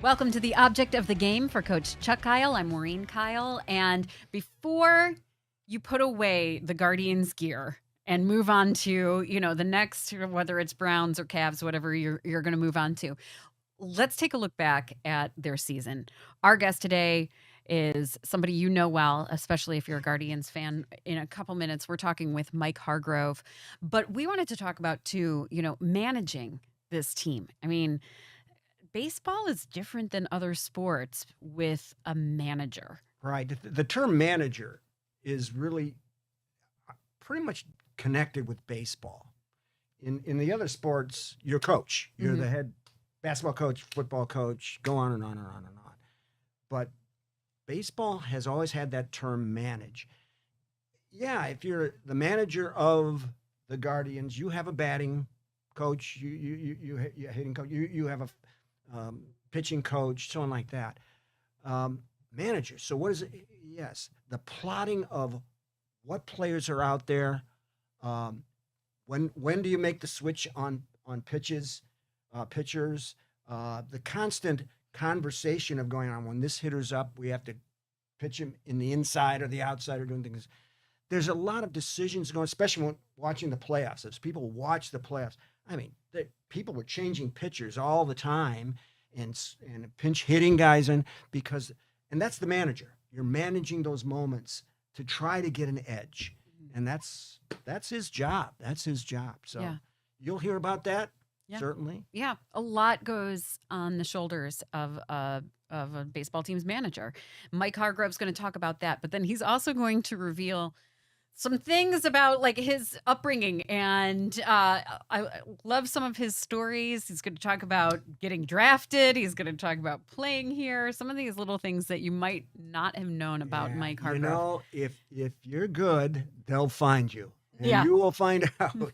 Welcome to the Object of the Game for Coach Chuck Kyle. I'm Maureen Kyle. And before you put away the Guardians gear and move on to, the next, whether it's Browns or Cavs, whatever you're going to move on to, let's take a look back at their season. Our guest today is somebody you know well, especially if you're a Guardians fan. In a couple minutes, we're talking with Mike Hargrove. But we wanted to talk about, too, managing this team. I mean, baseball is different than other sports with a manager. Right. The term manager is really pretty much connected with baseball. In the other sports, you're coach. You're the head basketball coach, football coach, go on and on and on and on. But baseball has always had that term manage. Yeah, if you're the manager of the Guardians, you have a batting coach, you hitting coach, you have a pitching coach, so on like that. Manager. So what is it? Yes, the plotting of what players are out there. When do you make the switch on pitches, pitchers? The constant conversation of going on. When this hitter's up, we have to pitch him in the inside or the outside or doing things. There's a lot of decisions going, especially when watching the playoffs. As people watch the playoffs, I mean, people were changing pitchers all the time and pinch hitting guys in and that's the manager. You're managing those moments to try to get an edge, and that's his job. That's his job. So you'll hear about that certainly. Yeah, a lot goes on the shoulders of a baseball team's manager. Mike Hargrove's going to talk about that, but then he's also going to reveal some things about like his upbringing, and I love some of his stories. He's going to talk about getting drafted. He's going to talk about playing here. Some of these little things that you might not have known about Mike Hargrove. If you're good, they'll find you, and you will find out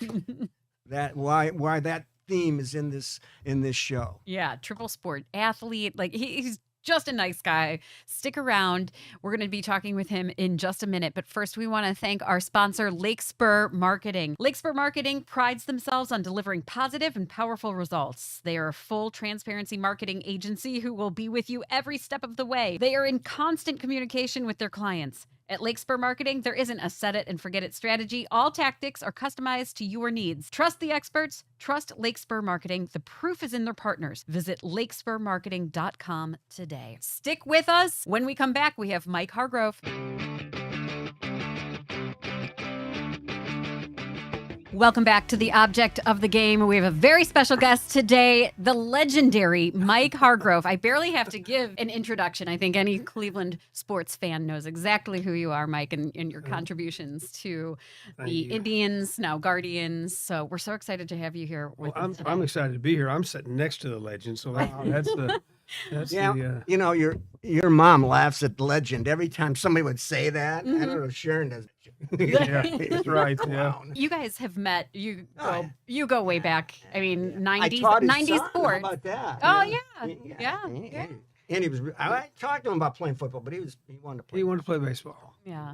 that why that theme is in this show. Yeah, triple sport athlete. Like he's just a nice guy. Stick around. We're going to be talking with him in just a minute. But first, we want to thank our sponsor, Lakespur Marketing. Lakespur Marketing prides themselves on delivering positive and powerful results. They are a full transparency marketing agency who will be with you every step of the way. They are in constant communication with their clients. At Lakespur Marketing, there isn't a set it and forget it strategy. All tactics are customized to your needs. Trust the experts. Trust Lakespur Marketing. The proof is in their partners. Visit lakespurmarketing.com today. Stick with us. When we come back, we have Mike Hargrove. Welcome back to the Object of the Game. We have a very special guest today, the legendary Mike Hargrove. I barely have to give an introduction. I think any Cleveland sports fan knows exactly who you are, Mike, and your contributions to the Indians, now Guardians. So we're so excited to have you here. I'm excited to be here. I'm sitting next to the legend, so that's the... Your mom laughs at legend every time somebody would say that. I don't know if Sharon does. Yeah, that's right. Yeah. You guys have met. You go way back. I mean, 90s son. sports. How about that? Oh yeah. And he was. I talked to him about playing football, but he wanted to play. He wanted to play baseball. Yeah.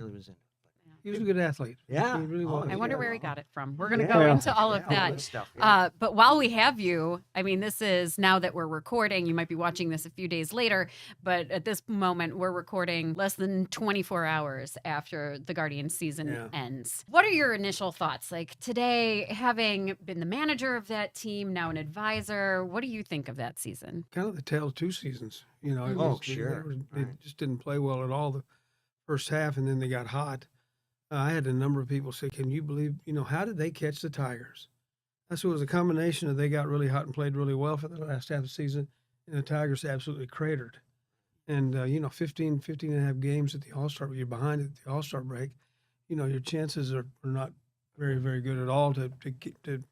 He was a good athlete. Yeah. He really was. I wonder where he got it from. We're going to go into all of that. Stuff, but while we have you, I mean, this is now that we're recording, you might be watching this a few days later, but at this moment, we're recording less than 24 hours after the Guardians season ends. What are your initial thoughts? Like today, having been the manager of that team, now an advisor, what do you think of that season? Kind of the tale of two seasons. Sure. They just didn't play well at all the first half, and then they got hot. I had a number of people say, can you believe, how did they catch the Tigers? That's what it was, a combination of they got really hot and played really well for the last half of the season, and the Tigers absolutely cratered. And, 15 and a half games at the All-Star, you're behind at the All-Star break, your chances are not very, very good at all to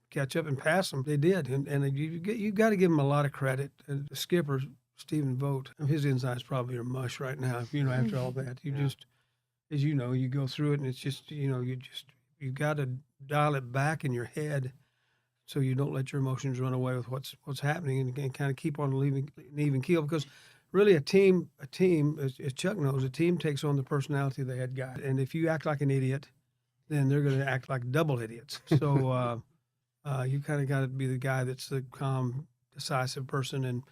catch up and pass them. They did, and you got to give them a lot of credit. And the skipper, Stephen Vogt, his insides probably are mush right now, after all that. As you know, you go through it, and it's just, you got to dial it back in your head so you don't let your emotions run away with what's happening, and kind of keep on an even keel. Because really, a team, as Chuck knows, a team takes on the personality they had got. And if you act like an idiot, then they're going to act like double idiots. So you kind of got to be the guy that's the calm, decisive person,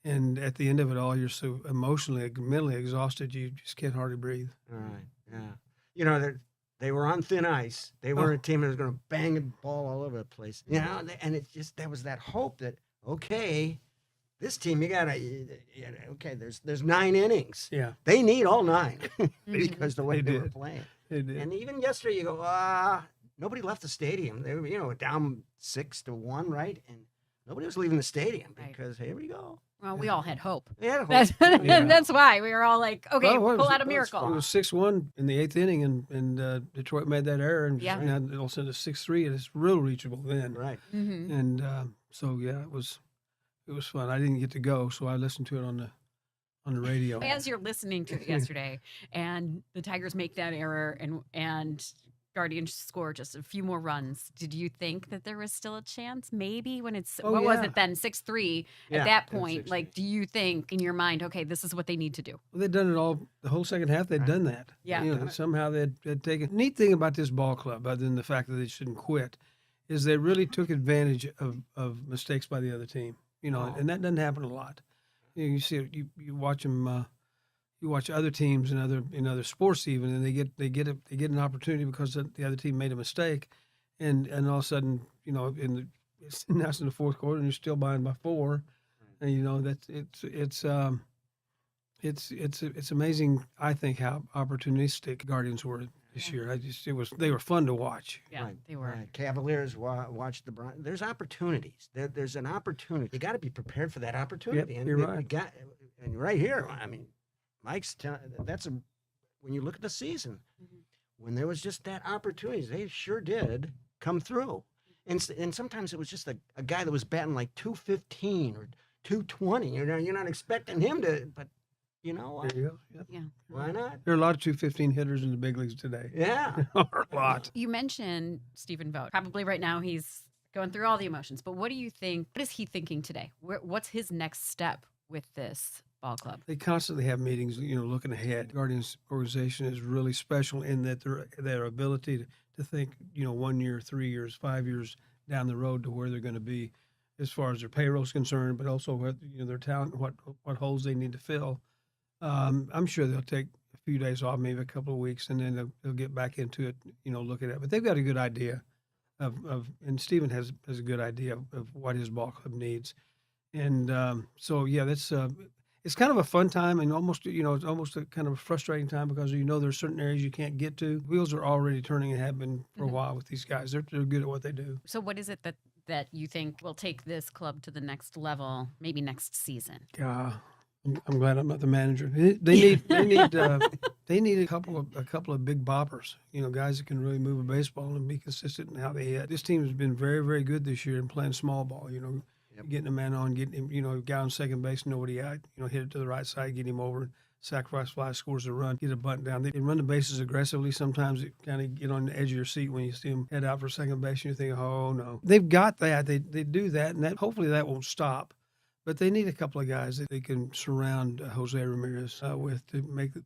And at the end of it all, you're so emotionally, mentally exhausted, you just can't hardly breathe. All right. Yeah. You know, they were on thin ice. They weren't a team that was going to bang the ball all over the place. You know, and it just, there was that hope that, okay, this team, you got to, okay, there's 9 innings. Yeah. They need all 9 because the way They they were did. playing. They did. And even yesterday, you go, nobody left the stadium. They were, down 6-1, right? And nobody was leaving the stadium Right. because here we go. Well, we all had hope. They had hope. That's, Yeah. that's why we were all like, okay, Well, pull out a miracle. It was 6-1 in the 8th inning, and Detroit made that error, and Yeah. now all of a sudden it's 6-3, and it's real reachable then. Right. Mhm. And so yeah, it was fun. I didn't get to go, so I listened to it on the radio. As you're listening to it yesterday, and the Tigers make that error, and Guardians score just a few more runs, did you think that there was still a chance? Maybe when it's Oh, what was yeah. it then, 6-3? Yeah, At that then point, 6-3. like, do you think in your mind, okay, this is what they need to do? Well, they'd done it all the whole second half. They'd Right. done that. Yeah. You know, somehow they'd taken. Neat thing about this ball club, other than the fact that they shouldn't quit, is they really took advantage of mistakes by the other team. You know, Oh. and that doesn't happen a lot. You see it. You watch them. You watch other teams in other sports even, and they get an opportunity because the other team made a mistake, and all of a sudden, you know, it's now it's in the fourth quarter and you're still behind by 4, and you know that's it's amazing. I think how opportunistic Guardians were this year. They were fun to watch. Yeah, Right, they were. right. Cavaliers watch the Bron. There's opportunities. There's an opportunity. You got to be prepared for that opportunity. Yep, and you're you right. And right here, I mean, Mike's telling. When you look at the season, Mhm. when there was just that opportunity, they sure did come through. And sometimes it was just a guy that was batting like 215 or 220. You're not expecting him to, but you know what? There you go. Yep. Yeah. Why not? There are a lot of 215 hitters in the big leagues today. Yeah. a lot. You mentioned Stephen Vogt. Probably right now he's going through all the emotions, but what do you think? What is he thinking today? What's his next step with this ball club? They constantly have meetings, you know, looking ahead. Guardians organization is really special in that their ability to think, you know, 1 year, 3 years, 5 years down the road to where they're going to be as far as their payroll is concerned, but also what, you know, their talent, what holes they need to fill. I'm sure they'll take a few days off, maybe a couple of weeks, and then they'll get back into it, you know, look at it. But they've got a good idea and Stephen has a good idea of what his ball club needs. And so, yeah, that's it's kind of a fun time and almost, you know, it's almost a kind of a frustrating time because, you know, there's certain areas you can't get to. Wheels are already turning and have been for a while with these guys. They're good at what they do. So what is it that you think will take this club to the next level, maybe next season? I'm glad I'm not the manager. They need a couple of big boppers. You know, guys that can really move a baseball and be consistent in how they hit. This team has been very, very good this year in playing small ball. You know, getting a man on, getting him, you know, guy on second base, nobody out. You know, hit it to the right side, get him over, sacrifice fly, scores a run, get a bunt down. They run the bases aggressively. Sometimes it kind of get on the edge of your seat when you see them head out for second base, and you think, oh no, they've got that. They do that, and that hopefully that won't stop. But they need a couple of guys that they can surround Jose Ramirez with to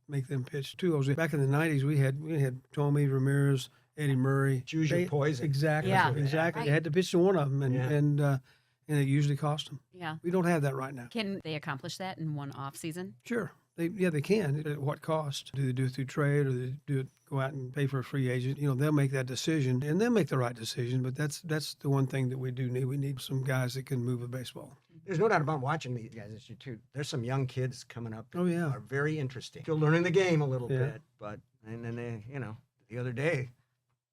make them pitch too. Jose, back in the '90s, we had Tommy Ramirez, Eddie Murray. Choose your poison. Exactly. Yeah. Exactly. Right. They had to pitch to one of them, and it usually cost them. Yeah. We don't have that right now. Can they accomplish that in one off season? Sure. They can. At what cost? Do they do it through trade, or do they go out and pay for a free agent? You know, they'll make that decision, and they'll make the right decision. But that's the one thing that we do need. We need some guys that can move a baseball. There's no doubt about watching these guys this year too. There's some young kids coming up. Oh, yeah. Are very interesting. Still learning the game a little Yeah. bit, but and then they, you know, the other day,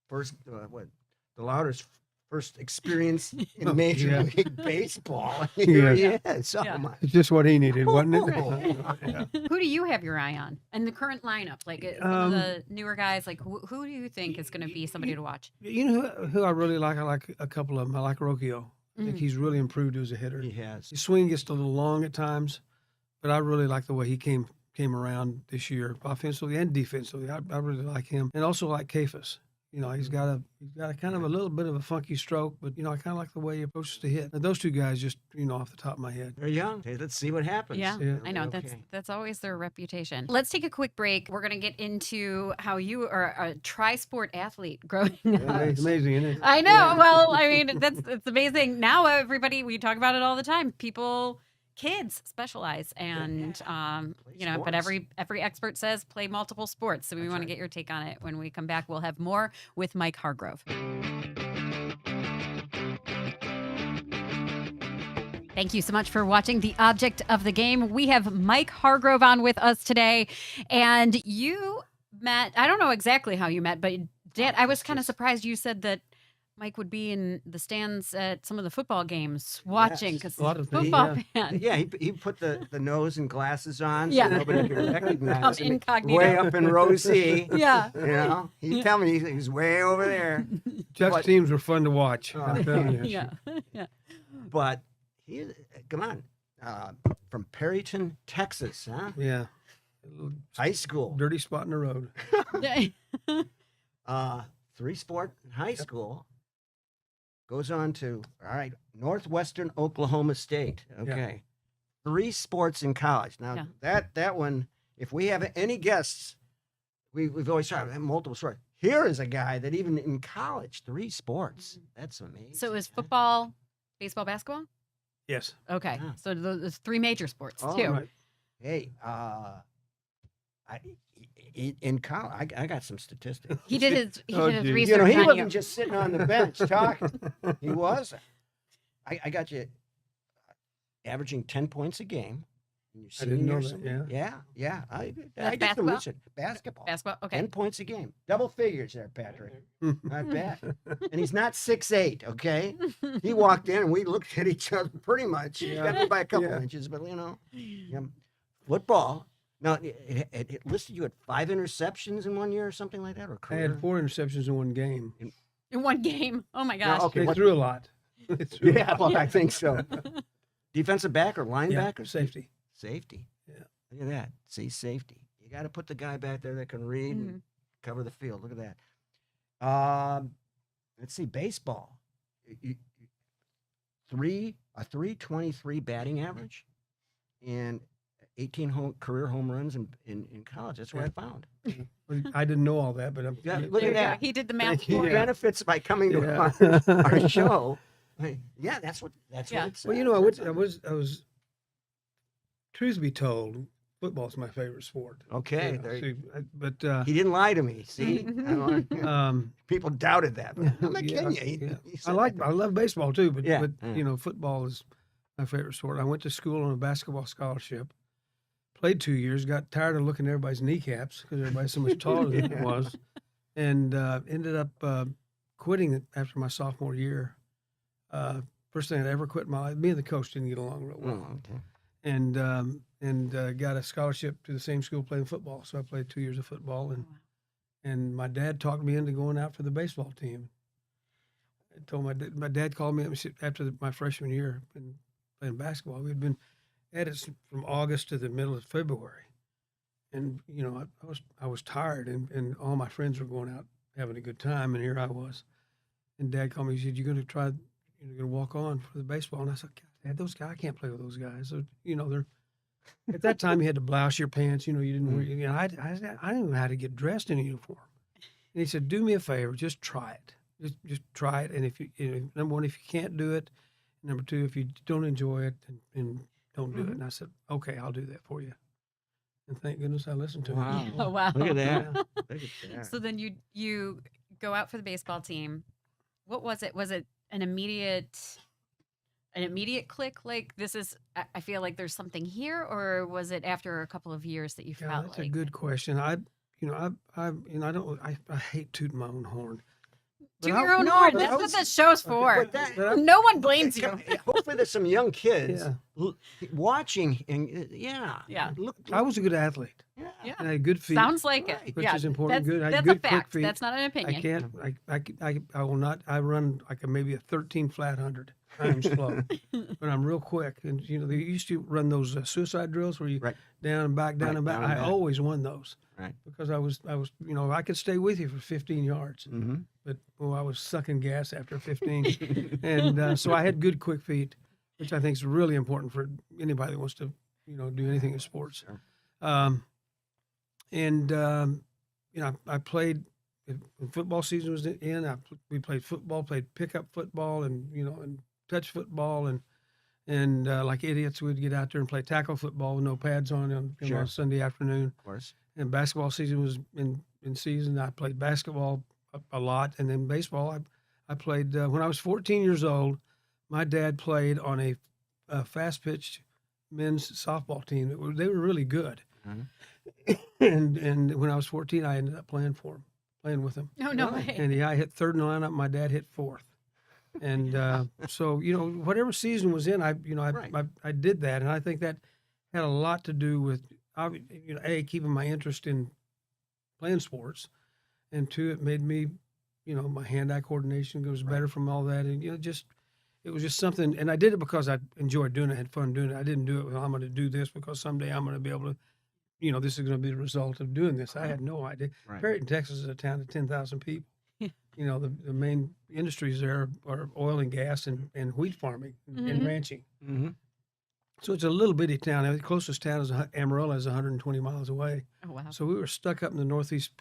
the Louder's first experience in Major Yeah. League Baseball. Here he is. Oh Yeah. my. It's just what he needed, wasn't it? Yeah. Who do you have your eye on? And the current lineup, like some of the newer guys, like who do you think is going to be somebody to watch? You know who I really like? I like a couple of them. I like Rocchio. I think he's really improved as a hitter. He has. His swing gets a little long at times, but I really like the way he came around this year, offensively and defensively. I really like him, and also like Kefas. You know, he's got a kind of a little bit of a funky stroke, but you know, I kind of like the way he approaches to hit. Now, those two guys, just off the top of my head. They're young. Hey, let's see what happens. Yeah, Yeah. I know Okay. that's always their reputation. Let's take a quick break. We're going to get into how you are a tri-sport athlete growing up. It's amazing, isn't it? I know. Well, I mean, it's amazing. Now everybody, we talk about it all the time. People kids specialize, and Play you know, but sports. every expert says play multiple sports. So we That's want to right. get your take on it. When we come back, we'll have more with Mike Hargrove. Thank you so much for watching The Object of the Game. We have Mike Hargrove on with us today. And you met, I don't know exactly how you met, but Dad, I was kind of surprised you said that Mike would be in the stands at some of the football games watching, Yes. because A lot he's a of things, football yeah. fan. Yeah, he put the nose and glasses on Yeah. so nobody could recognize him. Incognito. Way up in row C. Yeah. You know, he tell me he's way over there. Chuck's But- teams were fun to watch. Oh, I'm telling you. Yeah. Yeah. But he, come on, from Perryton, Texas, huh? Yeah. A little High school, dirty spot in the road. three sport in high school. Goes on to Northwestern Oklahoma State. Okay, three sports in college. Now that one, if we have any guests, we've always tried multiple sports. Here is a guy that even in college, three sports. That's amazing. So it was football, baseball, basketball? Yes. Okay. Yeah. So those three major sports Oh, too. Right. Hey, in college, I got some statistics. He did his Oh, his geez. research You know, he on wasn't you. just sitting on the bench talking. He was. I got you averaging 10 points a game. In your I didn't know senior that, year. Yeah. I That's did some basketball? research. Basketball. Basketball. Okay. 10 points a game. Double figures there, Patrick. Not bad. And he's not 6'8", okay? He walked in and we looked at each other pretty much. He got me by a couple Yeah. inches, but you know. Yeah. Football. Now, it listed you at 5 interceptions in 1 year or something like that? Or I career? had 4 interceptions in one game. In one game. Oh my gosh. okay. They what- threw a lot. They threw a Yeah, lot. well, I think so. Defensive back or linebacker? Safety. Safety. Yeah. Look at that. See, safety. You got to put the guy back there that can read and cover the field. Look at that. Let's see, baseball. A 323 batting average and 18 career home runs in college. That's what I found. I didn't know all that, but I'm. Yeah, look There at you go. that. He did the math Thank you. for Who you. benefits by coming to Yeah. our show? Yeah, that's what Yeah. it says. Well, you know, I was. Truth be told, football's my favorite sport. Okay, Yeah, there- see, but he didn't lie to me. See, people doubted that. But I'm not yeah, kidding you. yeah. He said that. I love baseball too, but Yeah, but yeah. you know, football is my favorite sport. I went to school on a basketball scholarship. Played 2 years. Got tired of looking at everybody's kneecaps because everybody's so much taller than I was, and ended up quitting it after my sophomore year. First thing I ever quit in my life. Me and the coach didn't get along real well, Oh, okay. and got a scholarship to the same school playing football. So I played 2 years of football, and my dad talked me into going out for the baseball team. I told my dad called me up after my freshman year and playing basketball. We'd been at it from August to the middle of February, and you know I was tired, and all my friends were going out having a good time, and here I was. And Dad called me. He said, "You're going to try. You're going to walk on for the baseball." And I said, "Dad, those guys, I can't play with those guys. So, you know, they're." At that time, you had to blouse your pants. You know, you didn't wear. You know, I didn't know how to get dressed in a uniform. And he said, "Do me a favor, just try it. Just try it. And if number one, if you can't do it, number two, if you don't enjoy it, and don't do it." And I said, "Okay, I'll do that for you." And thank goodness I listened to Wow. him. Oh wow. Look at that. Yeah. Look at that. So then you go out for the baseball team. What was it? Was it an immediate click? Like this is, I feel like there's something here, or was it after a couple of years that you Yeah, felt that's like a good question. I hate tooting my own horn. to But your own no, horn? but That's I what was- this show's for. But that- But I- No one blames you. Hopefully, there's some young kids Yeah. watching, and yeah, Yeah. Look, I was a good athlete. yeah. Yeah. And I had good feet. Sounds like Right. it. Which Yeah, is important. That's, Good- I had that's good, a quick fact. feet. That's not an opinion. I can't. I will not. I run like maybe a 13 flat 100. I'm slow, but I'm real quick. And you know, they used to run those suicide drills where you Right. down and back, down Right, and back. down and I back. always won those. Right. Because I was, you know, I could stay with you for 15 yards, Mm-hmm. but I was sucking gas after 15, and so I had good quick feet, which I think is really important for anybody that wants to, you know, do anything in sports. Sure. You know, I played when football season was in. We played football, played pickup football, and you know, and touch football, and And like idiots, we'd get out there and play tackle football with no pads on Sure. on Sunday afternoon. Of course. And basketball season was in season. I played basketball a lot, and then baseball. I played when I was 14 years old. My dad played on a fast pitch men's softball team. They were really good. Uh-huh. And when I was 14, I ended up playing with him. Oh, no Really? way. And I hit third in the lineup. My dad hit fourth. And so whatever season was in, Right. I did that, and I think that had a lot to do with keeping my interest in playing sports, and two, it made me, my hand-eye coordination goes better from all that, and it was just something, and I did it because I enjoyed doing it, had fun doing it. I didn't do it, well, I'm going to do this because someday I'm going to be able to, this is going to be the result of doing this. I had no idea. Right. Perryton, Texas is a town of 10,000 people. The main industries there are oil and gas and wheat farming and ranching. Mm-hmm. So it's a little bitty town. The closest town is Amarillo, is 120 miles away. Oh, wow. So we were stuck up in the northeast,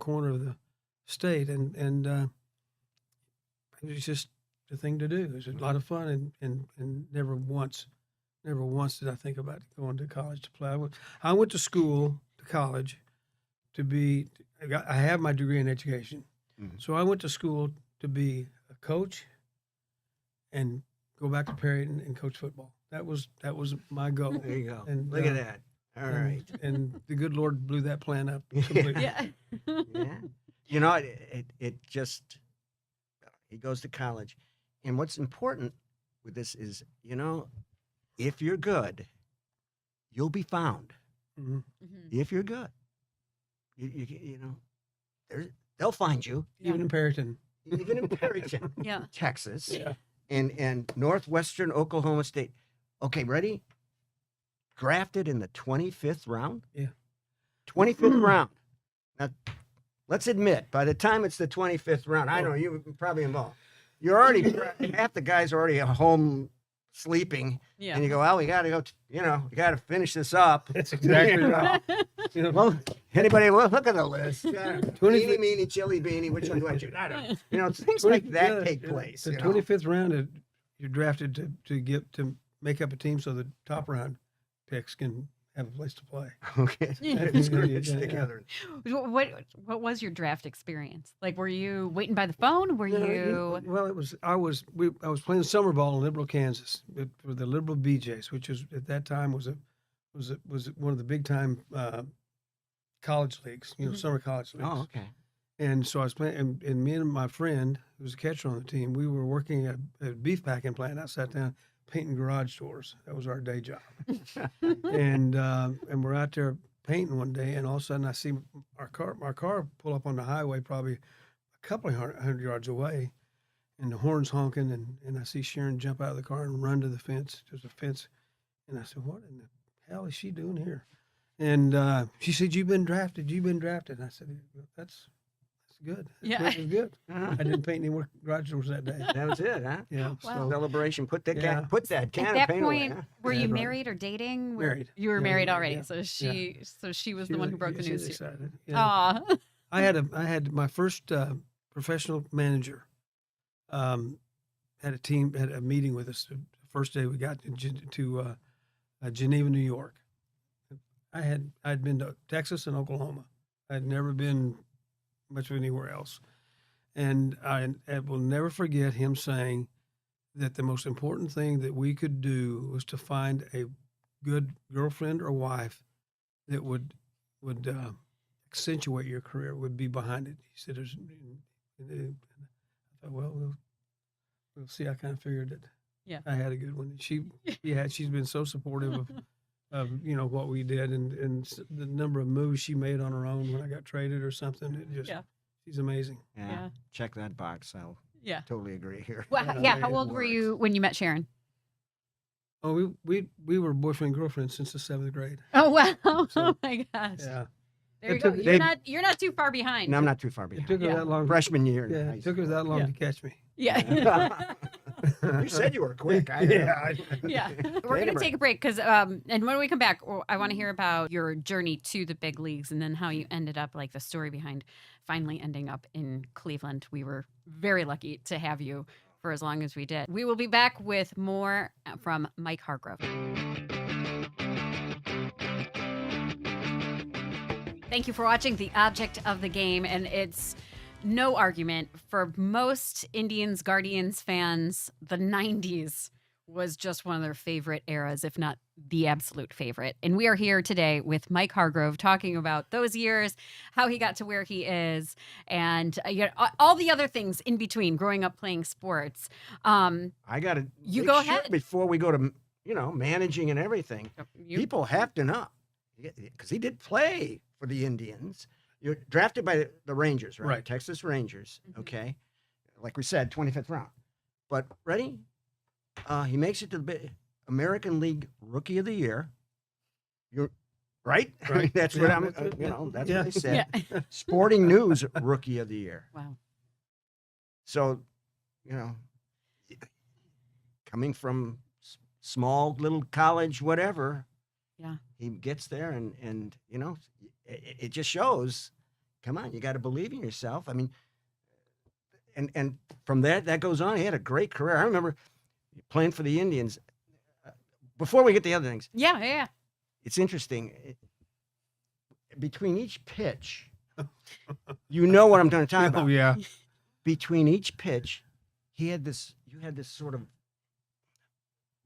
corner of the state, and it was just the thing to do. It was a lot of fun, and never once did I think about going to college to play. I went to college, I have my degree in education. Mhm. So I went to school to be a coach and go back to Perryton and coach football. That was my goal. There you go. And, Look at that. All right. And the good Lord blew that plan up completely. Yeah. Yeah. It just, he goes to college. And what's important with this is, if you're good, you'll be found. Mhm. Mhm. If you're good, they'll find you, Even in Perryton. even in Perryton, Yeah. Texas, Yeah. and northwestern Oklahoma State. Okay, ready? Drafted in the 25th round? Yeah. 25th round. Now, let's admit, by the time it's the 25th round, I know you're probably involved. You're already, half the guys are already at home sleeping, Yeah. and you go, well, we got to go, we got to finish this up. That's exactly right. Well, anybody, look at the list. 25th Meanie, meanie, chili beanie, which one do I choose? I don't know. Things like that take place. The 25th round, you're drafted to make up a team so the top round picks can have a place to play. Okay. Yeah. It's Yeah. together. What was your draft experience? Like, were you waiting by the phone? Were you? Well, I was playing summer ball in Liberal, Kansas, for the Liberal BJs, which was at that time was one of the big time college leagues, Mhm. summer college leagues. Oh, okay. And so I was playing, and me and my friend, who was a catcher on the team, we were working at a beef packing plant outside town, painting garage doors. That was our day job. and we're out there painting one day, and all of a sudden I see our car pull up on the highway, probably a couple of hundred yards away, and the horns honking, and I see Sharon jump out of the car and run to the fence. There's a fence, and I said, "What in the hell is she doing here?" And she said, "You've been drafted. You've been drafted." And I said, "That's good. Yeah. That was good." Uh-huh. I didn't paint any more garage doors that day. That was it, huh? Yeah. Wow. Celebration. Put that Yeah. can At of that paint away, point, huh? were Yeah, you right. married or dating? Married. You were Yeah, married yeah, already. yeah. So she was the She one who broke the she was news to you. excited. Yeah. Aw. I had my first professional manager. Had a meeting with us the first day we got to Geneva, New York. I'd been to Texas and Oklahoma. I'd never been much of anywhere else, and I will never forget him saying that the most important thing that we could do was to find a good girlfriend or wife that would accentuate your career, would be behind it. He said, I thought, well, we'll see. I kind of figured that Yeah. I had a good one. She's been so supportive of what we did, and the number of moves she made on her own when I got traded or something. Yeah. She's amazing. Yeah. Yeah. Check that box. I'll Yeah. totally agree here. Well, Yeah, yeah. it How old were you when you met Sharon? Oh, we were boyfriend and girlfriend since the 7th grade. Oh wow! So- Oh my gosh! Yeah, There you It go. took- You're not too far behind. No, I'm not too far it behind. took her Yeah. that long. Freshman year. in Yeah, high it took her school. that long Yeah. to catch me. Yeah. You said you were quick. Yeah. We're going to take a break because, and when we come back, I want to hear about your journey to the big leagues and then how you ended up, like the story behind finally ending up in Cleveland. We were very lucky to have you for as long as we did. We will be back with more from Mike Hargrove. Thank you for watching The Object of the Game, and it's no argument for most Indians, Guardians fans, the 90s was just one of their favorite eras, if not the absolute favorite. And we are here today with Mike Hargrove talking about those years, how he got to where he is, and all the other things in between growing up playing sports. I got to You go ahead. before we go to, managing and everything. People have to know, because he did play for the Indians. You're drafted by the Rangers, right? Right. Texas Rangers, Mhm. okay? Like we said, 25th round. But ready? He makes it to the American League Rookie of the Year. You're right. I mean, that's what Yeah, I'm. that's it, yeah. That's Yeah. what I said. Yeah. Sporting News Rookie of the Year. Wow. So, coming from small little college, whatever. Yeah. He gets there, and it just shows. Come on, you got to believe in yourself. I mean, and from that goes on. He had a great career. I remember playing for the Indians. Before we get to the other things, Yeah. it's interesting. Between each pitch, you know what I'm going to talk about. Oh, yeah. Between each pitch, you had this sort of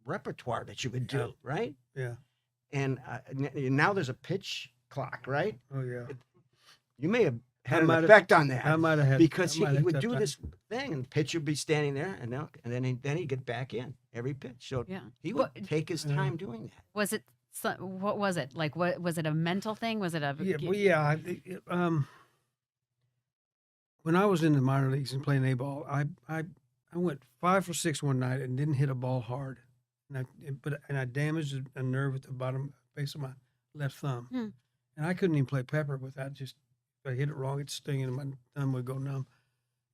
repertoire that you would do, right? Yeah. And now there's a pitch clock, right? Oh, yeah. You may have had I an might have- effect on that. I might have had because I might he have would tough do time. this thing, and the pitch would be standing there, and then he'd get back in every pitch. So Yeah. he would take his time doing that. Was it? What was it like? What was it? A mental thing? Was it a? Yeah, well, yeah. When I was in the minor leagues and playing A-ball, I went 5 for 6 one night and didn't hit a ball hard, and I damaged a nerve at the bottom base of my left thumb, and I couldn't even play pepper without just if I hit it wrong, it'd sting and my thumb would go numb,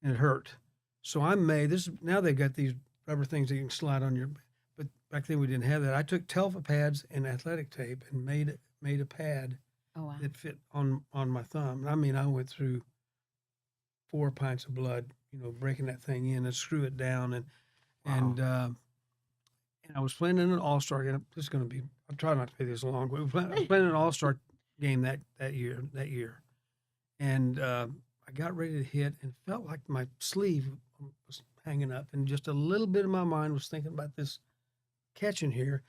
and it hurt. So now they've got these rubber things that you can slide on your, but back then we didn't have that. I took Telfa pads and athletic tape and made a pad Oh wow. that fit on my thumb. I mean, I went through 4 pints of blood, breaking that thing in and screw it down, and I was playing in an all-star game. This is going to be. I'll try not to play this long. But I was playing an all-star game that year, and I got ready to hit and felt like my sleeve was hanging up, and just a little bit of my mind was thinking about this catching here,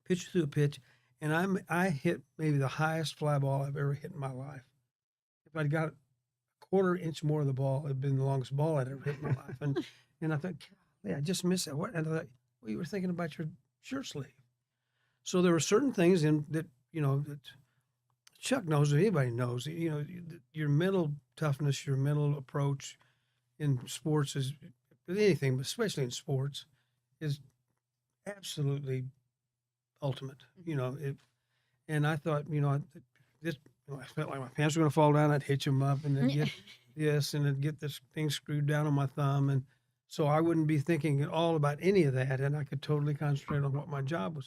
pitch through a pitch, and I hit maybe the highest fly ball I've ever hit in my life. If I'd got a quarter inch more of the ball, it'd been the longest ball I'd ever hit in my life. And I thought, yeah, I just missed that. What? And I thought, well, you were thinking about your shirt sleeve. So there were certain things that Chuck knows, that anybody knows. Your mental toughness, your mental approach in sports is anything, but especially in sports, is absolutely ultimate. And I thought, I felt like my pants were going to fall down. I'd hitch them up and then get this and then get this thing screwed down on my thumb. And so I wouldn't be thinking at all about any of that. And I could totally concentrate on what my job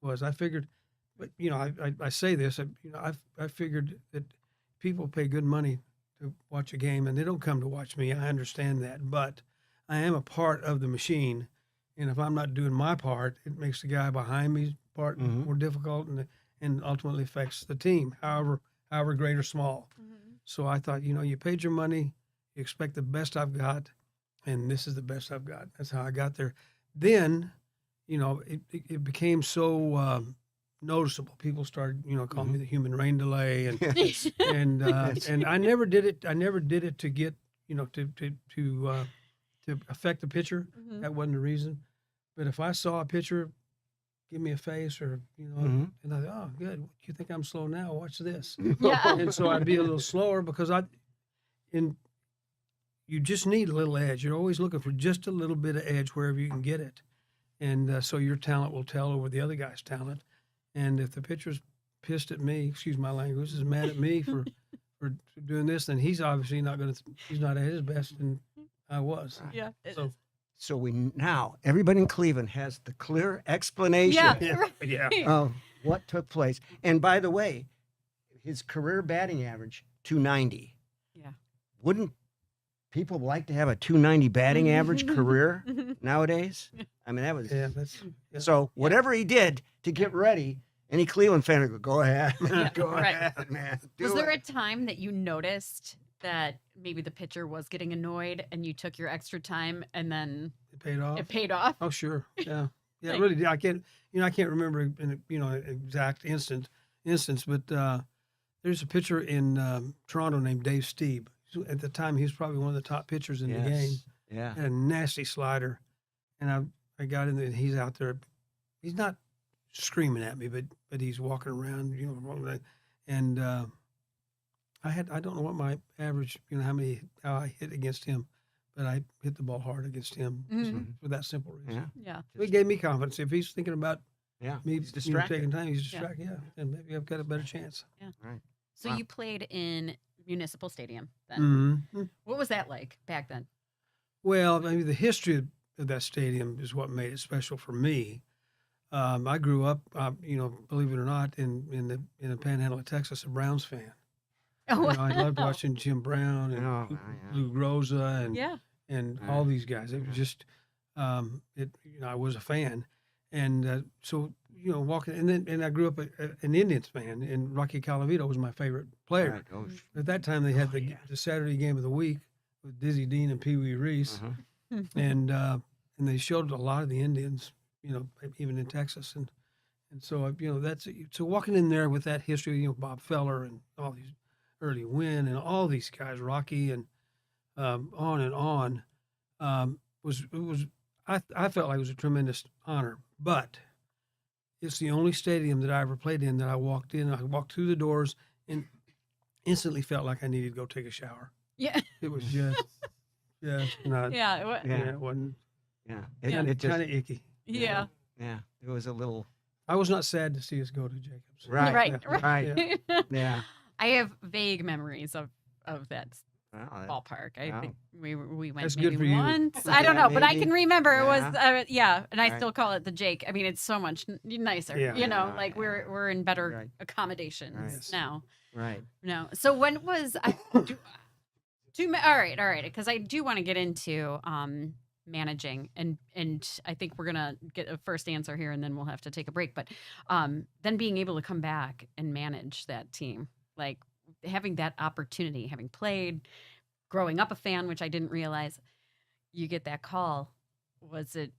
was. I figured, but I say this, I figured that people pay good money to watch a game and they don't come to watch me. I understand that, but I am a part of the machine. And if I'm not doing my part, it makes the guy behind me's part more difficult and ultimately affects the team, however great or small. So I thought, you paid your money, you expect the best I've got, and this is the best I've got. That's how I got there. Then, it became so noticeable. People started, calling me the human rain delay, and I never did it. I never did it to get, to affect the pitcher. That wasn't the reason. But if I saw a pitcher give me a face or, and I thought, oh, good. You think I'm slow now? Watch this. Yeah. And so I'd be a little slower because you just need a little edge. You're always looking for just a little bit of edge wherever you can get it. And so your talent will tell over the other guy's talent. And if the pitcher's pissed at me, excuse my language, is mad at me for doing this, then he's obviously he's not at his best, and I was. Yeah. So now everybody in Cleveland has the clear explanation of what took place. And by the way, his career batting average 290. Yeah. Wouldn't people like to have a 290 batting average career nowadays. I mean, that was so whatever he did to get ready. Any Cleveland fan would go ahead, go ahead, man. Was there a time that you noticed that maybe the pitcher was getting annoyed and you took your extra time and then It paid off. it paid off? Oh, sure. Yeah. Yeah, it really did. I can't remember an exact instance, but there's a pitcher in Toronto named Dave Steeb. At the time, he was probably one of the top pitchers in the game. Yeah. Had a nasty slider. And I got in there, and he's out there. He's not screaming at me, but he's walking around, and I don't know what my average, how I hit against him, but I hit the ball hard against him for that simple reason. Yeah. It gave me confidence. If he's thinking about me he's distracted. taking time, he's distracted. Yeah. And maybe I've got a better chance. Yeah. Right. So you played in Municipal Stadium then. Mm-hmm. What was that like back then? Well, I mean, the history of that stadium is what made it special for me. I grew up, believe it or not, in the Panhandle of Texas, a Browns fan. Oh, I loved watching Jim Brown and Lou Groza and all these guys. It was just, I was a fan, and so walking, and I grew up an Indians fan, and Rocky Calavito was my favorite player. Right. Oh, At that time, they had the Saturday game of the week with Dizzy Dean and Pee Wee Reese, and they showed a lot of the Indians, even in Texas, and so so walking in there with that history, Bob Feller and all these early Wynn and all these guys, Rocky and on and on, I felt like it was a tremendous honor, but it's the only stadium that I ever played in that I walked in. I walked through the doors and instantly felt like I needed to go take a shower. Yeah. It was just not. It wasn't. Yeah. It It just, kind of icky. Yeah. yeah. It was a little. I was not sad to see us go to Jacobs. Right. Right. Yeah. I have vague memories of that Well, ballpark. I wow. think we went That's good for maybe you. once. I don't know, but I maybe. can remember it was Yeah. and I Right. still call it the Jake. I mean, it's so much nicer. Yeah. Like we're in better Right. accommodations Right. now. Right. No. So when was all right, because I do want to get into managing and I think we're gonna get a first answer here and then we'll have to take a break. But then being able to come back and manage that team, like having that opportunity, having played, growing up a fan, which I didn't realize, you get that call. Was it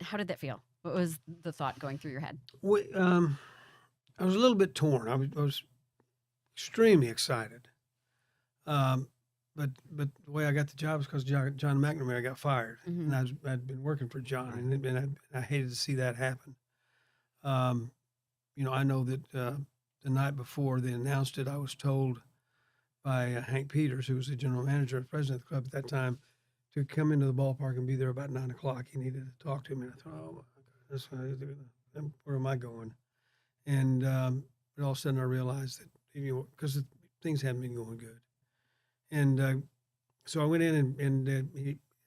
how did that feel? What was the thought going through your head? I was a little bit torn. I was extremely excited. But the way I got the job was because John McNamara got fired, and I'd been working for John, and I hated to see that happen. I know that the night before they announced it, I was told by Hank Peters, who was the general manager and president of the club at that time, to come into the ballpark and be there about 9 o'clock. He needed to talk to me, and I thought, oh my God, where am I going? And all of a sudden I realized that because things hadn't been going good. And so I went in and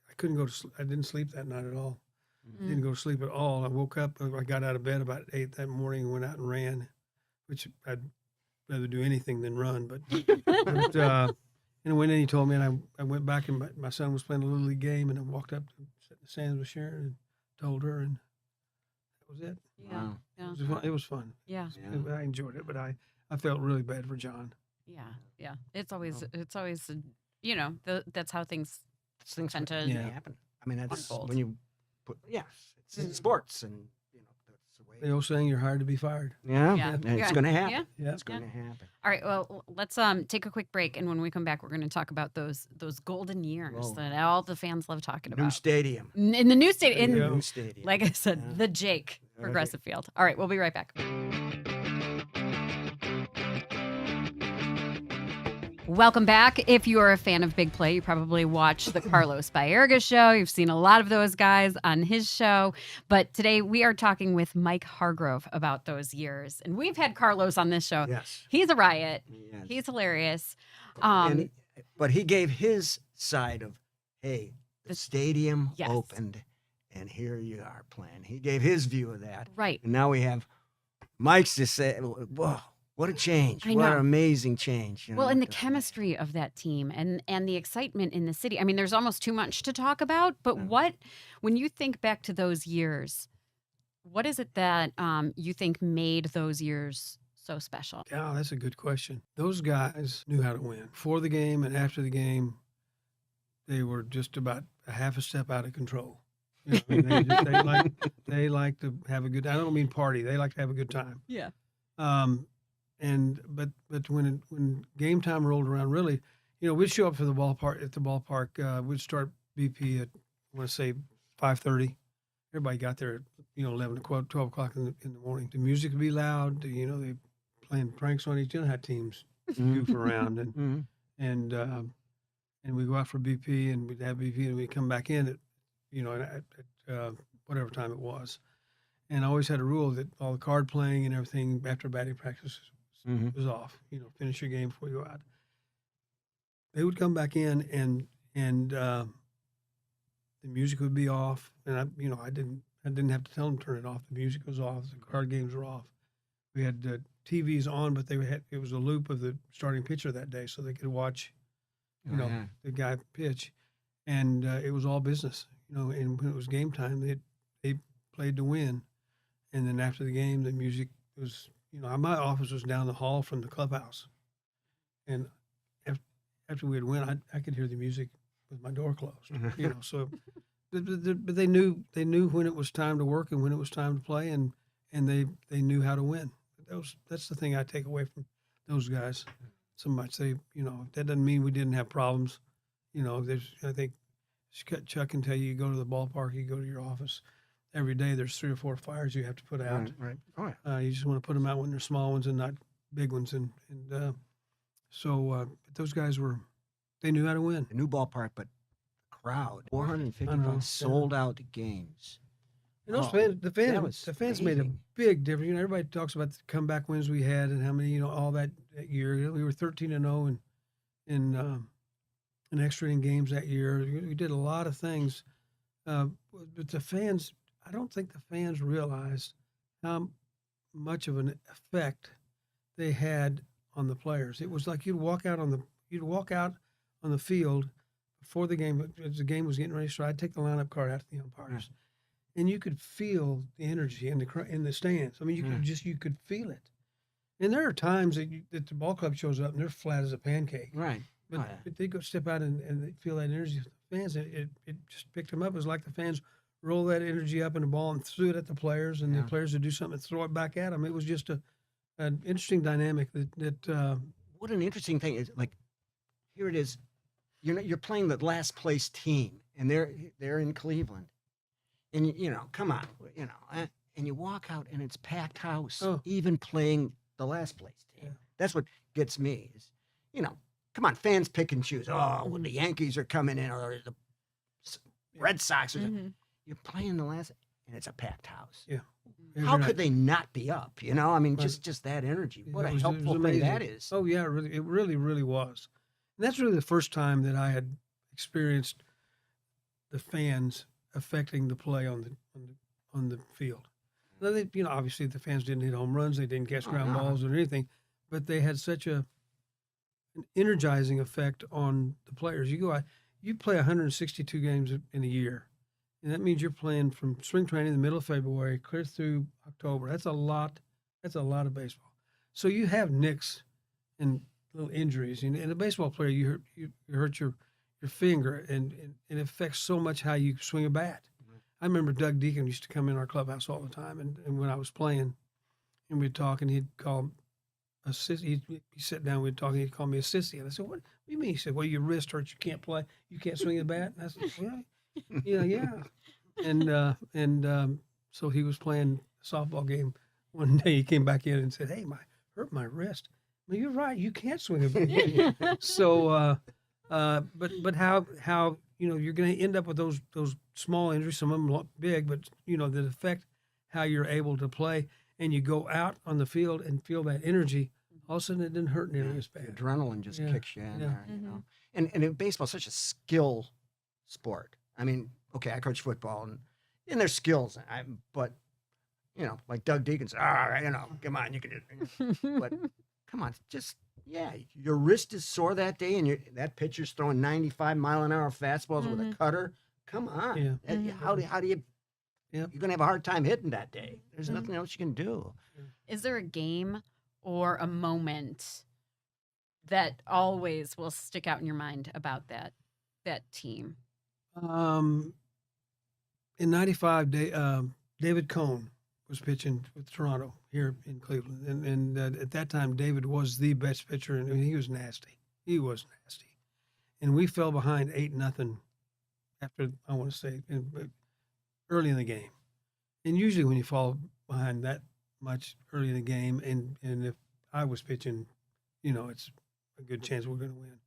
I couldn't go to sleep. I didn't sleep that night at all. Didn't go to sleep at all. I woke up. I got out of bed about 8 that morning and went out and ran, which I'd rather do anything than run. But and I went in. He told me, and I went back, and my son was playing a little league game, and I walked up to sit in the stands with Sharon and told her, and that was it. Yeah. Wow. Yeah. It was fun. Yeah. I enjoyed it, but I felt really bad for John. Yeah. It's always that's how things Things tend to happen. I mean, that's unfold. when you put. Yes, it's in sports, and that's the way. The old saying, "You're hired to be fired." Yeah. Yeah. And it's Yeah. going to happen. Yeah. Yeah. It's going to happen. All right, well, let's take a quick break, and when we come back, we're going to talk about those golden years Whoa. that all the fans love talking New about. stadium. In the new stadium, There you go. New stadium. like I said, Yeah. the Jake Okay. Progressive Field. All right, we'll be right back. Welcome back. If you are a fan of Big Play, you probably watched the Carlos Baerga show. You've seen a lot of those guys on his show. But today we are talking with Mike Hargrove about those years. And we've had Carlos on this show. Yes. He's a riot. Yes. He's hilarious. But he gave his side of, hey, the stadium Yes. opened, and here you are playing. He gave his view of that. Right. And now we have Mike's to say, whoa, What a change. I What an know. amazing change. Well, and the Just, chemistry of that team and the excitement in the city. I mean, there's almost too much to talk about, but Yeah. when you think back to those years, what is it that you think made those years so special? Yeah, that's a good question. Those guys knew how to win. Before the game and after the game, they were just about a half a step out of control. You know, I mean, they like to have a good. I don't mean party. They like to have a good time. Yeah. But when game time rolled around, really, we'd show up for the ballpark at the ballpark. We'd start BP at I want to say 5:30. Everybody got there at 11 to 12 o'clock in the morning. The music would be loud. They playing pranks on each other. How teams goof around Mhm. and we go out for BP and we'd have BP and we'd come back in at whatever time it was. And I always had a rule that all the card playing and everything after batting practice Mhm. was off. Finish your game before you go out. They would come back in and the music would be off, and I didn't have to tell them to turn it off. The music was off. The card games were off. We had TVs on, but it was a loop of the starting pitcher that day, so they could watch Oh, yeah. the guy pitch, and it was all business. And when it was game time, they played to win. And then after the game, the music was, my office was down the hall from the clubhouse. And after we had win, I could hear the music with my door closed. So, but they knew when it was time to work and when it was time to play, and they knew how to win. That's the thing I take away from those guys so much. That doesn't mean we didn't have problems. I think Chuck can tell you, you go to the ballpark, you go to your office. Every day there's 3 or 4 fires you have to put out. Right. Oh, yeah. You just want to put them out when they're small ones and not big ones. But those guys they knew how to win. The new ballpark, but crowd. I know, 455 yeah. sold out games. And those Oh, fans, that was the fans made a amazing. big difference. Everybody talks about the comeback wins we had and how many, all that year. We were 13-0 in extra inning games that year. We did a lot of things, but the fans. I don't think the fans realized how much of an effect they had on the players. It was like you'd walk out on the field before the game, as the game was getting ready. So I'd take the lineup card out to the umpires, and you could feel the energy in the stands. I mean, you could feel it. And there are times that the ball club shows up and they're flat as a pancake. Right. But they go step out and they feel that energy. The fans, it just picked them up. It was like the fans roll that energy up in the ball and threw it at the players, and the players would do something and throw it back at them. It was just an interesting dynamic that What an interesting thing is, like, here it is. You're playing the last place team, and they're in Cleveland, and come on, and you walk out and it's packed house, even playing the last place team. Yeah. That's what gets me is, come on, fans pick and choose. Oh, when the Yankees are coming in or the Red Sox, you're playing the last, and it's a packed house. Yeah. How could they not be up? I mean, Right. just that energy. What It a was helpful thing amazing. that is. Oh yeah, it really was. And that's really the first time that I had experienced the fans affecting the play on the field. Now obviously the fans didn't hit home runs, they didn't catch ground balls or anything, but they had such an energizing effect on the players. You go out, you play 162 games in a year, and that means you're playing from spring training in the middle of February clear through October. That's a lot of baseball. So you have nicks and little injuries, and a baseball player, you hurt your finger, and it affects so much how you swing a bat. I remember Doug Deacon used to come in our clubhouse all the time, and when I was playing, and we'd talk, and he'd call a sissy. He'd sit down, we'd talk, and he'd call me a sissy. And I said, what do you mean? He said, well, your wrist hurts, you can't play, you can't swing a bat. And I said, well, yeah. And so he was playing a softball game one day. He came back in and said, hey, hurt my wrist. Well, you're right, you can't swing a bat. So, but how you're going to end up with those small injuries, some of them look big, but that affect how you're able to play, and you go out on the field and feel that energy. All of a sudden, it didn't hurt nearly as The bad. adrenaline just kicks you in there, Mhm. And in baseball, such a skill sport. I mean, okay, I coach football, and there's skills, but like Doug Deacon said, all right, come on, you can do it. But come on, just your wrist is sore that day, and that pitcher's throwing 95-mile-an-hour fastballs with a cutter. Come on, Yeah. how do you? Yep. You're gonna have a hard time hitting that day. There's nothing else you can do. Is there a game or a moment that always will stick out in your mind about that team? In '95, David Cohn was pitching with Toronto here in Cleveland, and at that time, David was the best pitcher, and he was nasty. He was nasty, and we fell behind 8-0 after, I want to say, early in the game. And usually, when you fall behind that much early in the game, and if I was pitching, it's a good chance we're going to win.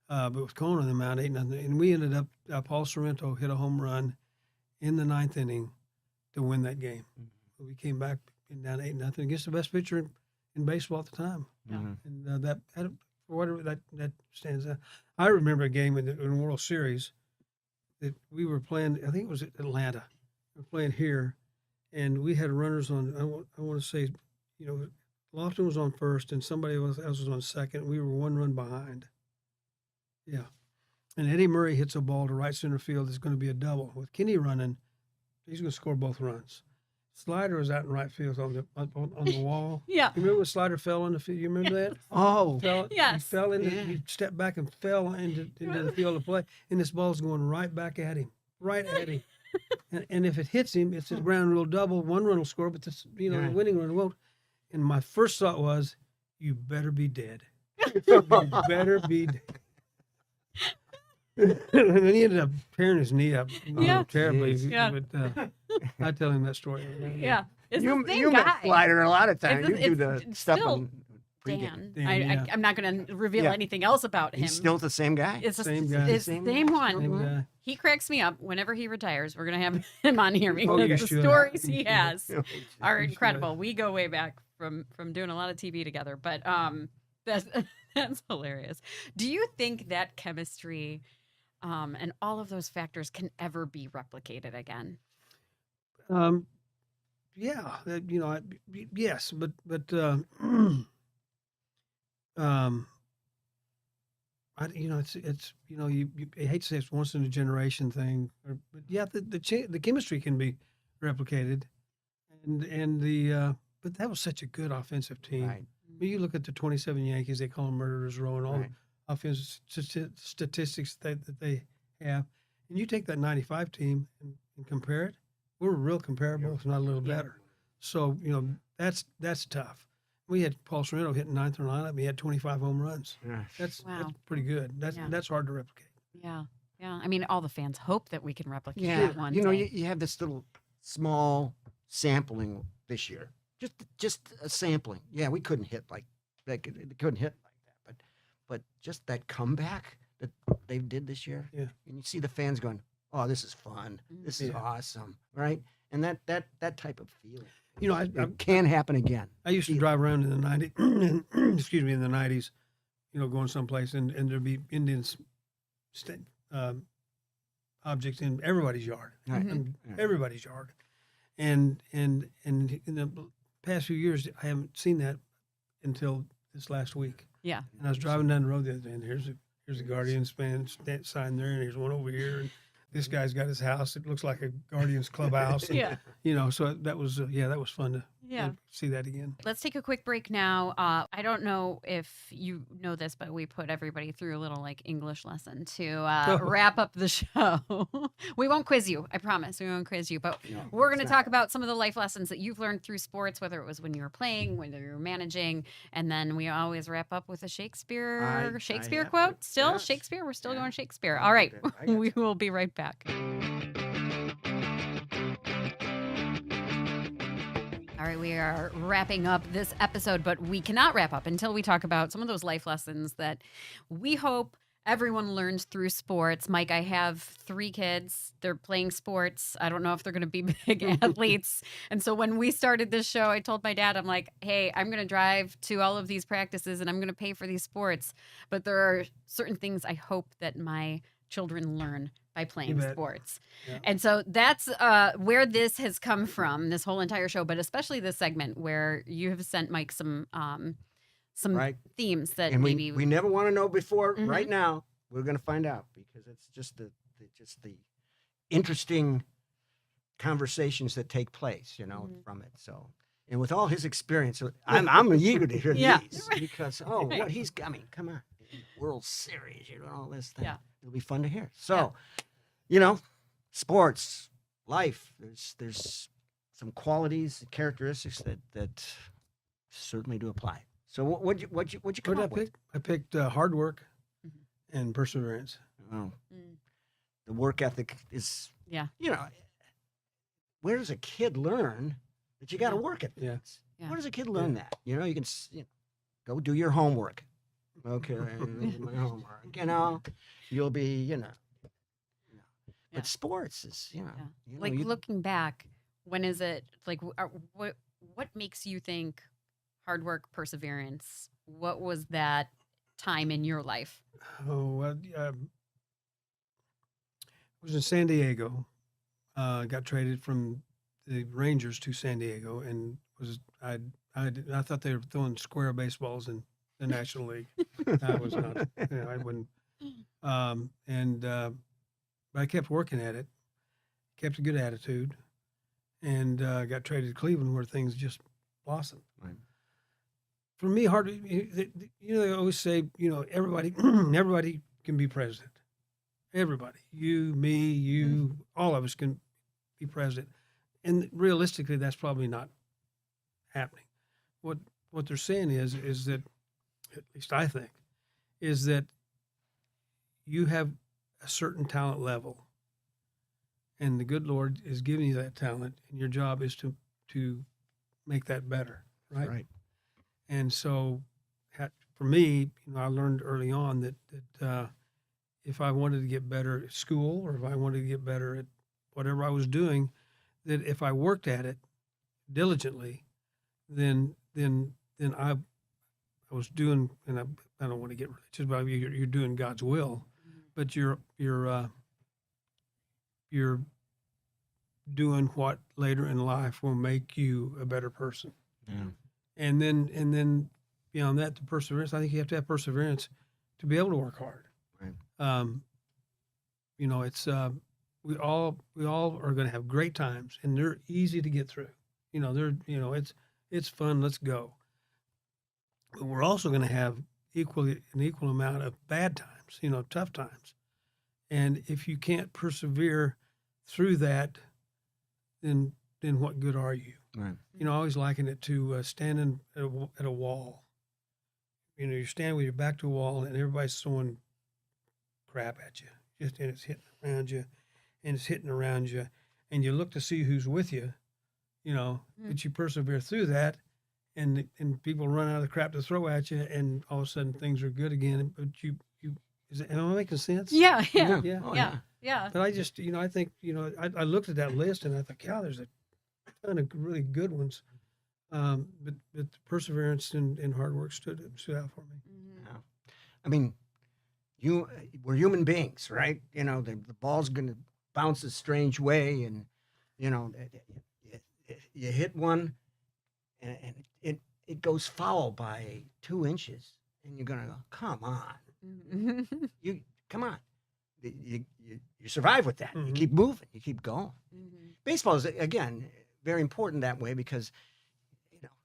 But with Cohn on the mound, 8-0, and we ended up. Paul Sorrento hit a home run in the 9th inning to win that game. We came back and down 8-0 against the best pitcher in baseball at the time. And that for whatever that stands out. I remember a game in the World Series that we were playing. I think it was at Atlanta. We were playing here, and we had runners on. I want to say, Lofton was on first, and somebody else was on second. We were 1 run behind. Yeah. And Eddie Murray hits a ball to right center field. It's going to be a double. With Kenny running, he's going to score both runs. Slider was out in right field on the wall. Yeah. You remember when Slider fell on the field? You remember that? Oh, He Yes. fell into. He stepped back and fell into the field of play, and this ball's going right back at him, and if it hits him, it's a ground rule double. 1 run will score, but the winning run won't. And my first thought was, you better be dead. You better be dead. And then he ended up tearing his knee up terribly. Yeah. But I tell him that story. Yeah. It's the same you guy. met Slider a lot of times. It's- You do the it's stuff still on pregame. Dan. I'm not going to reveal Yeah. anything else about him. He's still the same guy. It's the Same guy. It's the same one. Same guy. He cracks me up whenever he retires. We're going to have him on here Oh, because you the should. stories You he should. has are You should. incredible. We go way back from doing a lot of TV together, but that's hilarious. Do you think that chemistry and all of those factors can ever be replicated again? Yeah, yes, but it's you hate to say it's once in a generation thing, but yeah, the chemistry can be replicated, and but that was such a good offensive team. Right. I mean, you look at the 27 Yankees; they call them murderers row, and all Right. the offensive statistics that they have, and you take that 95 team and compare it. We're real comparable, if not a little better. So, that's tough. We had Paul Sorrento hitting 9th in the lineup. He had 25 home runs. Yeah. That's Wow. pretty good. That's hard to replicate. Yeah. Yeah. I mean, all the fans hope that we can replicate Yeah, that one you know, day. you have this little small sampling this year, just a sampling. Yeah, we couldn't hit they couldn't hit like that, but just that comeback that they did this year. Yeah. And you see the fans going, "Oh, this is fun. This is Yeah. awesome," right? And that type of feeling, I can happen again. used to drive around in the 90s, excuse me, in the 90s, going someplace, and there'd be Indians objects in everybody's yard. Right. Everybody's yard. And in the past few years, I haven't seen that until this last week. Yeah. And I was driving down the road the other day, and here's a Guardians fan sign there, and here's one over here, and this guy's got his house. It looks like a Guardians clubhouse. And, Yeah. so that was that was fun to Yeah. see that again. Let's take a quick break now. I don't know if you know this, but we put everybody through a little English lesson to wrap up the show. We won't quiz you. I promise. We won't quiz you. But we're going to talk about some of the life lessons that you've learned through sports, whether it was when you were playing, whether you were managing. And then we always wrap up with a Shakespeare I have quote. to. Still Yes. Shakespeare? We're still Yeah. going Shakespeare. All right. I got We will be right back. All right, we are wrapping up this episode, but we cannot wrap up until we talk about some of those life lessons that we hope everyone learns through sports. Mike, I have 3 kids. They're playing sports. I don't know if they're going to be big athletes. And so when we started this show, I told my dad, I'm like, hey, I'm going to drive to all of these practices and I'm going to pay for these sports. But there are certain things I hope that my children learn by playing sports. Yeah. And so that's where this has come from, this whole entire show, but especially this segment where you have sent Mike some some right? themes that And maybe we never want to know before. Mhm. Right now, we're going to find out because it's just the interesting conversations that take place, Mhm. from it. So, and with all his experience, I'm eager to hear Yeah. these because what he's, I mean, come on, World Series, all this thing. Yeah. It'll be fun to hear. So, sports, life. There's some qualities, characteristics that certainly do apply. So, what'd you come What did I up with? pick? I picked hard work Mhm. and perseverance. Oh, Mm. the work ethic is, Yeah. where does a kid learn that you got to Yeah. work at Yeah. things? Yeah. Where does a kid learn that? You can go do your homework. Okay, my homework. You'll be, Yeah. But sports is, Like looking back, when is it like what makes you think hard work, perseverance? What was that time in your life? Oh, well, I was in San Diego. Got traded from the Rangers to San Diego, and I thought they were throwing square baseballs in the National League. I was not. I wouldn't. But I kept working at it, kept a good attitude, and got traded to Cleveland, where things just blossomed. Right. For me, hard. They always say, everybody, everybody can be president. Everybody, you, me, you, all of us can be president. And realistically, that's probably not happening. What they're saying is that, at least I think, is that you have a certain talent level, and the good Lord is giving you that talent, and your job is to make that better, right? Right. And so, for me, I learned early on that if I wanted to get better at school, or if I wanted to get better at whatever I was doing, that if I worked at it diligently, then I was doing, and I don't want to get religious, but you're doing God's will, but you're doing what later in life will make you a better person. Yeah. And then beyond that, the perseverance. I think you have to have perseverance to be able to work hard. Right. It's we all are going to have great times, and they're easy to get through. It's fun. Let's go. But we're also going to have an equal amount of bad times. Tough times. And if you can't persevere through that, then what good are you? Right. I always liken it to standing at a wall. You're standing with your back to a wall, and everybody's throwing crap at you, and it's hitting around you, and you look to see who's with you, but you persevere through that, and people run out of the crap to throw at you, and all of a sudden things are good again. But am I making sense? Yeah. Yeah. Yeah. Oh, Yeah. Yeah. But I just, I think, I looked at that list, and I thought, yeah, there's a ton of really good ones. But the perseverance and hard work stood out for me. Yeah. I mean, we're human beings, right? The ball's going to bounce a strange way, and you hit one, and it goes foul by 2 inches, and you're going to go, come on, you come on, you survive with that. You keep moving, you keep going. Baseball is, again, very important that way because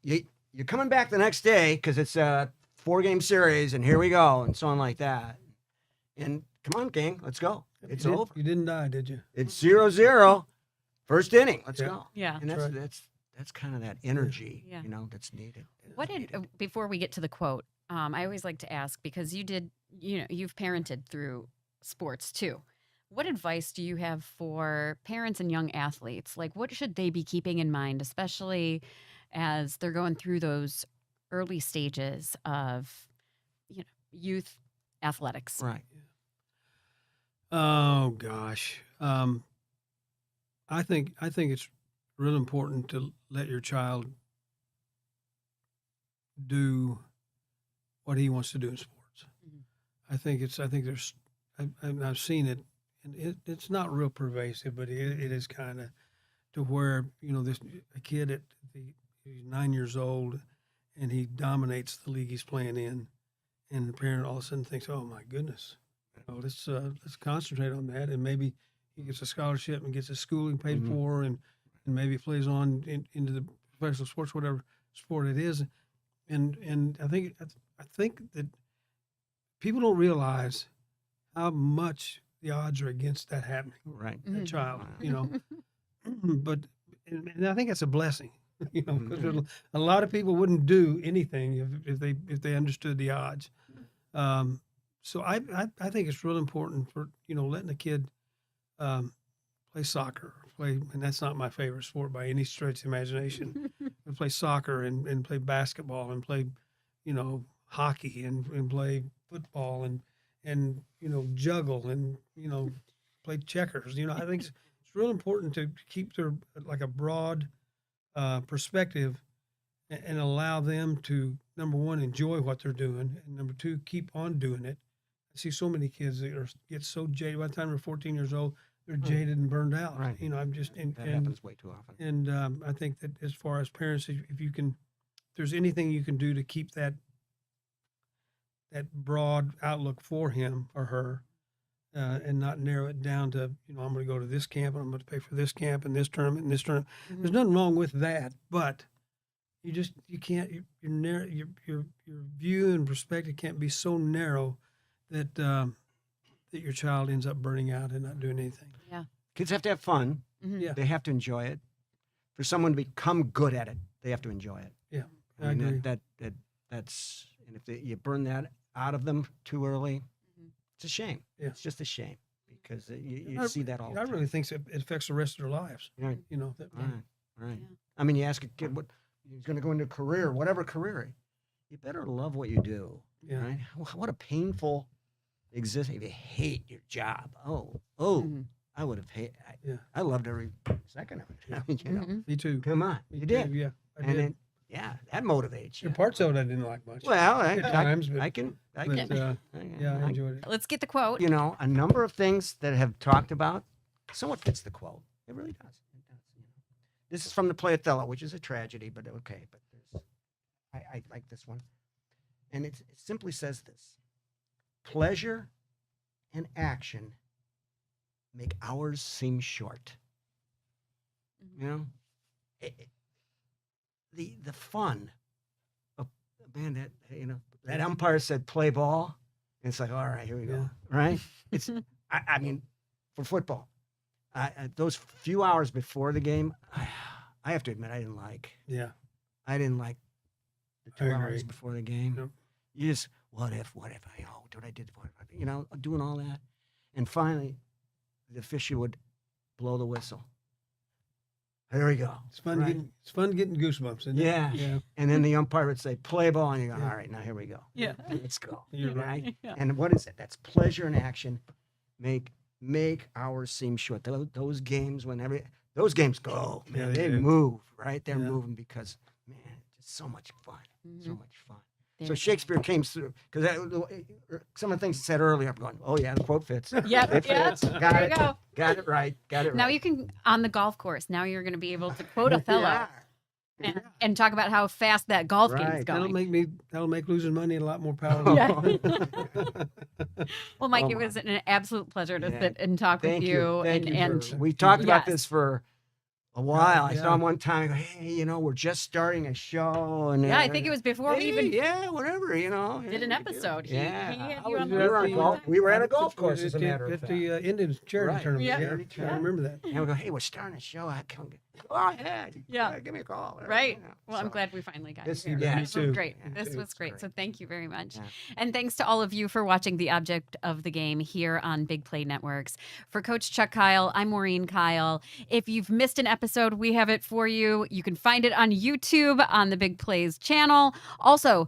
you're coming back the next day because it's a 4-game series, and here we go, and so on like that. And come on, gang, let's go. It's over. You didn't die, did you? It's 0-0, first inning. Let's go. Yeah. And that's kind of that energy, Yeah. That's needed. Before we get to the quote, I always like to ask, because you've parented through sports too. What advice do you have for parents and young athletes? Like, what should they be keeping in mind, especially as they're going through those early stages of, youth athletics? Right. Oh gosh, I think it's real important to let your child do what he wants to do in sports. I think I've seen it, and it's not real pervasive, but it is kind of to where a kid he's 9 years old, and he dominates the league he's playing in, and the parent all of a sudden thinks, "Oh my goodness, let's concentrate on that," and maybe he gets a scholarship and gets his schooling paid for, and maybe plays on into the professional sports, whatever sport it is, and I think that people don't realize how much the odds are against that happening. Right. That child, but and I think that's a blessing, because a lot of people wouldn't do anything if they understood the odds. So I think it's real important for letting a kid play soccer, and that's not my favorite sport by any stretch of the imagination. But play soccer and play basketball and play hockey and play football and juggle and play checkers. I think it's real important to keep their like a broad perspective and allow them to, number one, enjoy what they're doing, and number two, keep on doing it. I see so many kids that get so jaded by the time they're 14 years old, they're jaded and burned out. Right. I'm just That happens way too often. And I think that as far as parents, if there's anything you can do to keep that broad outlook for him or her, and not narrow it down to, I'm going to go to this camp and I'm going to pay for this camp and this tournament and this tournament. Mm-hmm. There's nothing wrong with that, but you can't, your view and perspective can't be so narrow that that your child ends up burning out and not doing anything. Yeah. Kids have to have fun. Mm-hmm. Yeah. They have to enjoy it. For someone to become good at it, they have to enjoy it. Yeah, I mean, agree. that's, and if you burn that out of them too early, it's a shame. Yeah. It's just a shame because you see that all the I time. really think it affects the rest of their lives. Right. That, Right. Yeah. I mean, you ask a kid what he's going to go into a career, whatever career, you better love what you do. Yeah. Right. What a painful existence if you hate your job. Mhm. I would have hated. Yeah. I loved every second of it. I mean, Mhm. Me too. come on, Me you too, did. Yeah, I And did. then, yeah, that motivates you. There are parts of it I didn't like much. Well, At times, but I can. but, I I enjoyed it. Let's get the quote. a number of things that have talked about somewhat fits the quote. It really does. It does. This is from the play Othello, which is a tragedy, but okay. But I like this one, and it simply says this: pleasure and action make hours seem short. The fun of, man, that umpire said play ball, and it's like, all right, here we go. Yeah. Right? It's I mean, for football, those few hours before the game, I have to admit I didn't like the 2 I hours agree. before the game. Yep. You just what if what I did what if, doing all that, and finally the official would blow the whistle. There we go. It's fun getting goosebumps, isn't it? Yeah. Yeah. And then the umpire would say, play ball. And you go, Yeah. all right, now here we go. Yeah. Let's go. You're right. Yeah. And what is it? That's pleasure and action. Make hours seem short. Those games, those games go, man. Yeah, they do. move, right? They're Yeah. moving because, man, it's just so much fun. So Mhm. much fun. There So you go. Shakespeare came through, because some of the things he said earlier, I'm going, oh, yeah, the quote fits. Yep. It Yeah. fits. There Got you it. go. Got it right. Got it Now right. you can, on the golf course, now you're going to be able to quote Othello Yeah. and talk about how fast that golf game's Right. going. That'll make losing money a lot more palatable. Yeah. Well, Mike, Oh, it my. was an absolute pleasure to Yeah. sit and talk Thank with you. Thank you. and We talked about Yes. this for a while. I Yeah. saw him one time. I go, hey, we're just starting a show, and yeah, I think it was before we even whatever, did an episode. Yeah, He had I you was on there the on scene. golf. We were at a golf course, as a At matter of at fact. the Indian charity Right. tournament. Yeah. Yeah. Yeah. I remember that. And we go, hey, we're starting a show. I come, go ahead. Yeah. Give me a call. Right. You know, Well, I'm so- glad we finally got This- you here. yeah, me This too. was great. Yeah, This it's was great. great. So thank you very much. Yeah. And thanks to all of you for watching The Object of the Game here on Big Play Networks. For Coach Chuck Kyle, I'm Maureen Kyle. If you've missed an episode, we have it for you. You can find it on YouTube on the Big Plays channel. Also,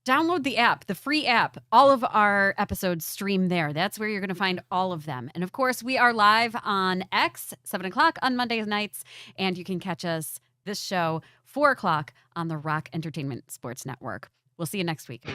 download the app, the free app. All of our episodes stream there. That's where you're going to find all of them. And of course, we are live on X, 7 o'clock on Monday nights. And you can catch us, this show, 4 o'clock on the Rock Entertainment Sports Network. We'll see you next week.